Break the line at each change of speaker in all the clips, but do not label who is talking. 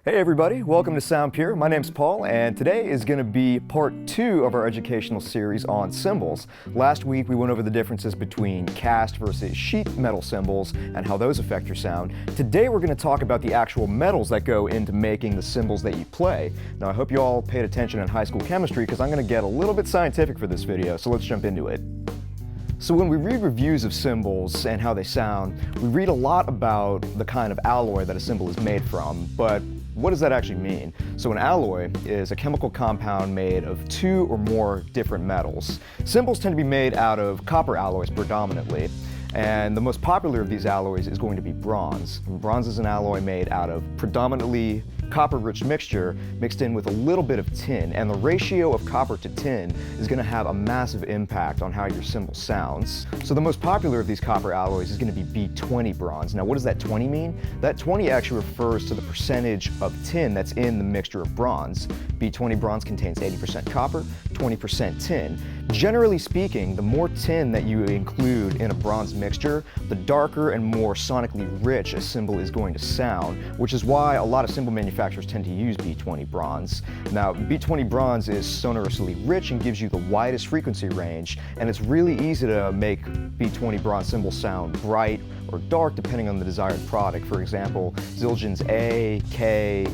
Hey everybody, welcome to Sound Pure. My name's Paul, and today is going to be part 2 of our educational series on cymbals. Last week we went over the differences between cast versus sheet metal cymbals and how those affect your sound. Today we're going to talk about the actual metals that go into making the cymbals that you play. Now I hope you all paid attention in high school chemistry because I'm going to get a little bit scientific for this video, so let's jump into it. So when we read reviews of cymbals and how they sound, we read a lot about the kind of alloy that a cymbal is made from, but what does that actually mean? So an alloy is a chemical compound made of 2 or more different metals. Cymbals tend to be made out of copper alloys predominantly, and the most popular of these alloys is going to be bronze. And bronze is an alloy made out of predominantly copper-rich mixture mixed in with a little bit of tin, and the ratio of copper to tin is going to have a massive impact on how your cymbal sounds. So the most popular of these copper alloys is going to be B20 bronze. Now what does that 20 mean? That 20 actually refers to the percentage of tin that's in the mixture of bronze. B20 bronze contains 80% copper, 20% tin. Generally speaking, the more tin that you include in a bronze mixture, the darker and more sonically rich a cymbal is going to sound, which is why a lot of cymbal manufacturers tend to use B20 bronze. Now, B20 bronze is sonorously rich and gives you the widest frequency range, and it's really easy to make B20 bronze cymbals sound bright or dark depending on the desired product. For example, Zildjian's A, K,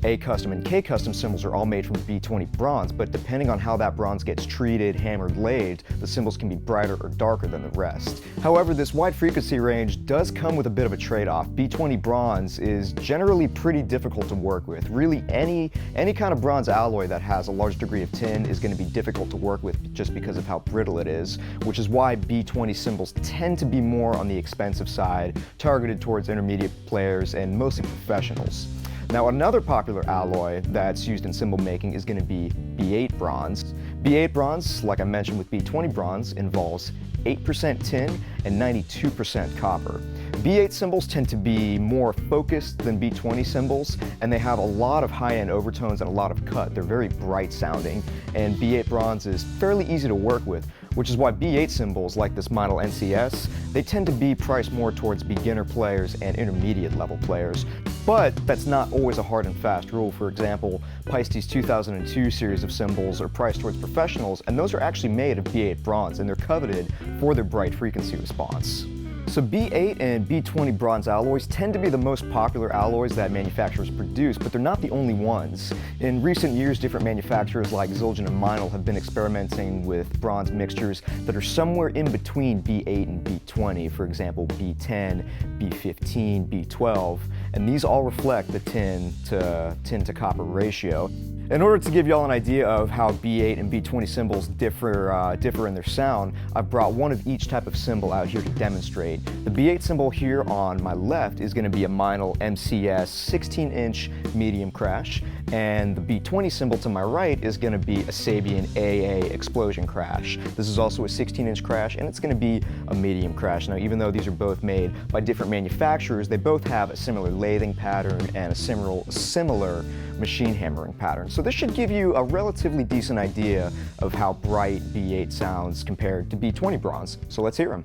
A-custom and K-custom cymbals are all made from B20 bronze, but depending on how that bronze gets treated, hammered, lathed, the cymbals can be brighter or darker than the rest. However, this wide frequency range does come with a bit of a trade-off. B20 bronze is generally pretty difficult to work with. Really, any kind of bronze alloy that has a large degree of tin is going to be difficult to work with just because of how brittle it is, which is why B20 cymbals tend to be more on the expensive side, targeted towards intermediate players and mostly professionals. Now another popular alloy that's used in cymbal making is going to be B8 bronze. B8 bronze, like I mentioned with B20 bronze, involves 8% tin and 92% copper. B8 cymbals tend to be more focused than B20 cymbals, and they have a lot of high-end overtones and a lot of cut. They're very bright sounding, and B8 bronze is fairly easy to work with, which is why B8 cymbals like this model NCS, they tend to be priced more towards beginner players and intermediate level players. But that's not always a hard and fast rule. For example, Paist's 2002 series of cymbals are priced towards professionals, and those are actually made of B8 bronze, and they're coveted for their bright frequency response. So B8 and B20 bronze alloys tend to be the most popular alloys that manufacturers produce, but they're not the only ones. In recent years, different manufacturers like Zildjian and Meinl have been experimenting with bronze mixtures that are somewhere in between B8 and B20, for example, B10, B15, B12, and these all reflect the tin to copper ratio. In order to give y'all an idea of how B8 and B20 cymbals differ in their sound, I've brought one of each type of cymbal out here to demonstrate. The B8 cymbal here on my left is going to be a Meinl MCS 16-inch medium crash, and the B20 cymbal to my right is going to be a Sabian AA explosion crash. This is also a 16-inch crash, and it's going to be a medium crash. Now, even though these are both made by different manufacturers, they both have a similar lathing pattern and a similar machine hammering pattern. So this should give you a relatively decent idea of how bright B8 sounds compared to B20 bronze. So let's hear them.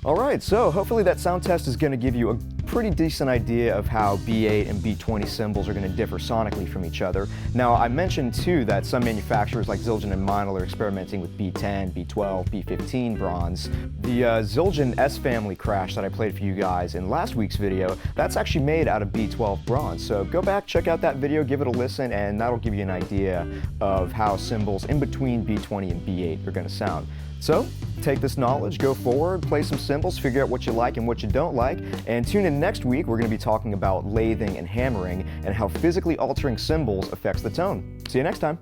Alright, so hopefully that sound test is going to give you a pretty decent idea of how B8 and B20 cymbals are going to differ sonically from each other. Now, I mentioned too that some manufacturers like Zildjian and Meinl are experimenting with B10, B12, B15 bronze. The Zildjian S family crash that I played for you guys in last week's video, that's actually made out of B12 bronze. So go back, check out that video, give it a listen, and that'll give you an idea of how cymbals in between B20 and B8 are going to sound. So, take this knowledge, go forward, play some cymbals, figure out what you like and what you don't like, and tune in next week. We're going to be talking about lathing and hammering and how physically altering cymbals affects the tone. See you next time.